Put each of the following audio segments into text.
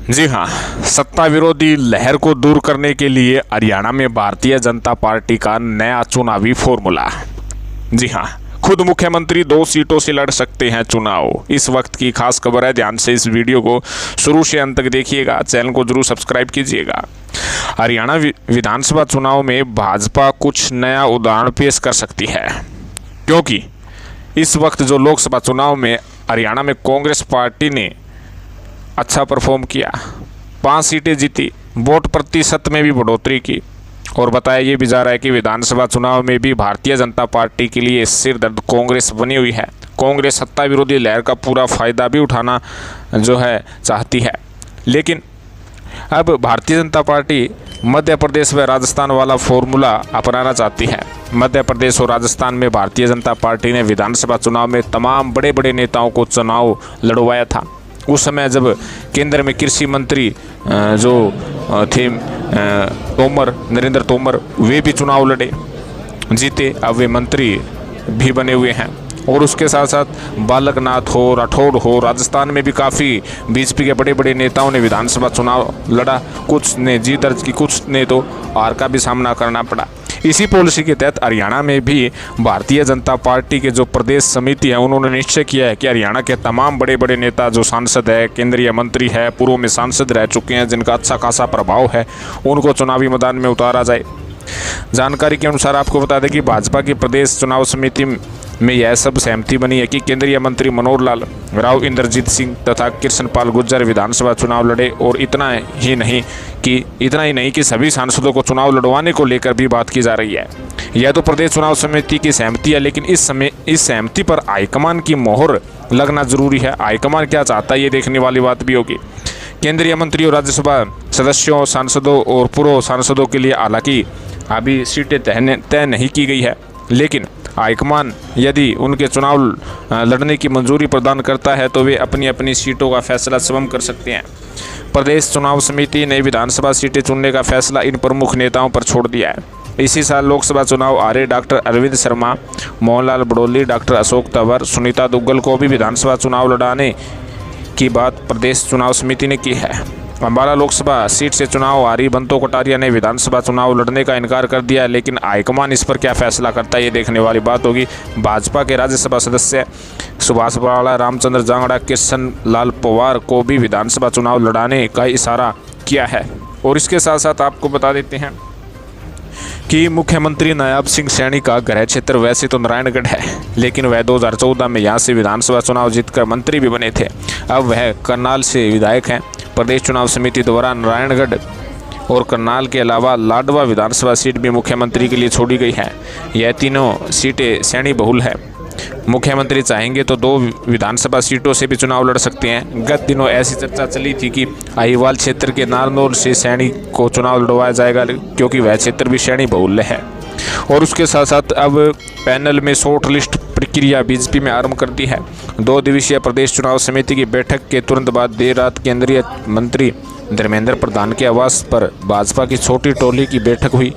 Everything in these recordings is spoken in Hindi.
जी हाँ, सत्ता विरोधी लहर को दूर करने के लिए हरियाणा में भारतीय जनता पार्टी का नया चुनावी फॉर्मूला। जी हाँ, खुद मुख्यमंत्री 2 सीटों से लड़ सकते हैं चुनाव। इस वक्त की खास खबर है, ध्यान से इस वीडियो को शुरू से अंत तक देखिएगा। चैनल को जरूर सब्सक्राइब कीजिएगा। हरियाणा विधानसभा चुनाव में भाजपा कुछ नया उदाहरण पेश कर सकती है, क्योंकि इस वक्त जो लोकसभा चुनाव में हरियाणा में कांग्रेस पार्टी ने अच्छा परफॉर्म किया, 5 सीटें जीती, वोट प्रतिशत में भी बढ़ोतरी की, और बताया ये भी जा रहा है कि विधानसभा चुनाव में भी भारतीय जनता पार्टी के लिए सिरदर्द कांग्रेस बनी हुई है। कांग्रेस सत्ता विरोधी लहर का पूरा फायदा भी उठाना जो है चाहती है, लेकिन अब भारतीय जनता पार्टी मध्य प्रदेश व राजस्थान वाला फॉर्मूला अपनाना चाहती है। मध्य प्रदेश और राजस्थान में भारतीय जनता पार्टी ने विधानसभा चुनाव में तमाम बड़े बड़े नेताओं को चुनाव लड़वाया था। उस समय जब केंद्र में कृषि मंत्री जो थे नरेंद्र तोमर, वे भी चुनाव लड़े, जीते, अब वे मंत्री भी बने हुए हैं। और उसके साथ साथ बालकनाथ हो, राठौड़ हो, राजस्थान में भी काफ़ी बीजेपी के बड़े बड़े नेताओं ने विधानसभा चुनाव लड़ा। कुछ ने जीत दर्ज की, कुछ ने तो हार का भी सामना करना पड़ा। इसी पॉलिसी के तहत हरियाणा में भी भारतीय जनता पार्टी के जो प्रदेश समिति है, उन्होंने निश्चय किया है कि हरियाणा के तमाम बड़े बड़े नेता जो सांसद है, केंद्रीय मंत्री है, पूर्व में सांसद रह चुके हैं, जिनका अच्छा खासा प्रभाव है, उनको चुनावी मैदान में उतारा जाए। जानकारी के अनुसार आपको बता दें कि भाजपा की प्रदेश चुनाव समिति में यह सब सहमति बनी है कि केंद्रीय मंत्री मनोहर लाल राव, इंद्रजीत सिंह तथा कृष्णपाल गुर्जर विधानसभा चुनाव लड़े। और इतना ही नहीं कि सभी सांसदों को चुनाव लड़वाने को लेकर भी बात की जा रही है। यह तो प्रदेश चुनाव समिति की सहमति है, लेकिन इस सहमति पर हाईकमान की मोहर लगना जरूरी है। हाईकमान क्या चाहता है, ये देखने वाली बात भी होगी। केंद्रीय मंत्री और राज्यसभा सदस्यों, सांसदों और पूर्व सांसदों के लिए हालांकि अभी सीटें तय नहीं की गई है, लेकिन हाईकमान यदि उनके चुनाव लड़ने की मंजूरी प्रदान करता है तो वे अपनी अपनी सीटों का फैसला स्वयं कर सकते हैं। प्रदेश चुनाव समिति ने विधानसभा सीटें चुनने का फैसला इन प्रमुख नेताओं पर छोड़ दिया है। इसी साल लोकसभा चुनाव आ रहे डॉक्टर अरविंद शर्मा, मोहनलाल बड़ौली, डॉक्टर अशोक तंवर, सुनीता दुग्गल को भी विधानसभा चुनाव लड़ाने की बात प्रदेश चुनाव समिति ने की है। अम्बाला लोकसभा सीट से चुनाव आ रही बंतो कटारिया ने विधानसभा चुनाव लड़ने का इनकार कर दिया, लेकिन हाईकमान इस पर क्या फैसला करता है, ये देखने वाली बात होगी। भाजपा के राज्यसभा सदस्य सुभाष बराला, रामचंद्र जांगड़ा, कृष्ण लाल पवार को भी विधानसभा चुनाव लड़ाने का इशारा किया है। और इसके साथ साथ आपको बता देते हैं कि मुख्यमंत्री नायब सिंह सैनी का गृह क्षेत्र वैसे तो नारायणगढ़ है, लेकिन वह 2014 में यहाँ से विधानसभा चुनाव जीतकर मंत्री भी बने थे। अब वह करनाल से विधायक हैं। प्रदेश चुनाव समिति द्वारा नारायणगढ़ और करनाल के अलावा लाडवा विधानसभा सीट भी मुख्यमंत्री के लिए छोड़ी गई है। यह तीनों सीटें सैनी बहुल है। मुख्यमंत्री चाहेंगे तो 2 विधानसभा सीटों से भी चुनाव लड़ सकते हैं। गत दिनों ऐसी चर्चा चली थी कि अहिवाल क्षेत्र के नारनौल से सैनी को चुनाव लड़वाया जाएगा, क्योंकि वह क्षेत्र भी सैनी बहुल्य है। और उसके साथ साथ अब पैनल में शॉर्ट लिस्ट प्रक्रिया बीजेपी में आरंभ कर दी है। 2 दिवसीय प्रदेश चुनाव समिति की बैठक के तुरंत बाद देर रात केंद्रीय मंत्री धर्मेंद्र प्रधान के आवास पर भाजपा की छोटी टोली की बैठक हुई,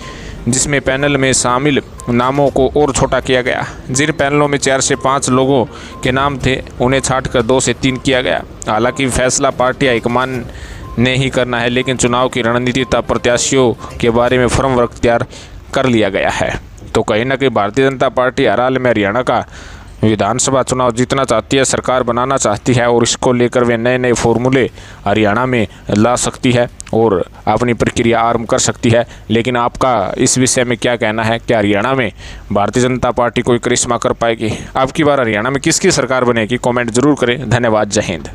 जिसमें पैनल में शामिल नामों को और छोटा किया गया। जिन पैनलों में 4 से 5 लोगों के नाम थे, उन्हें छांटकर 2 से 3 किया गया। हालांकि फैसला पार्टी हाईकमान ने ही करना है, लेकिन चुनाव की रणनीति तथा प्रत्याशियों के बारे में फ्रेमवर्क तैयार कर लिया गया है। तो कहीं ना कहीं भारतीय जनता पार्टी हर हाल में हरियाणा का विधानसभा चुनाव जीतना चाहती है, सरकार बनाना चाहती है, और इसको लेकर वे नए नए फॉर्मूले हरियाणा में ला सकती है और अपनी प्रक्रिया आरंभ कर सकती है। लेकिन आपका इस विषय में क्या कहना है? क्या हरियाणा में भारतीय जनता पार्टी कोई करिश्मा कर पाएगी? अब की बार हरियाणा में किसकी सरकार बनेगी? कमेंट जरूर करें। धन्यवाद। जय हिंद।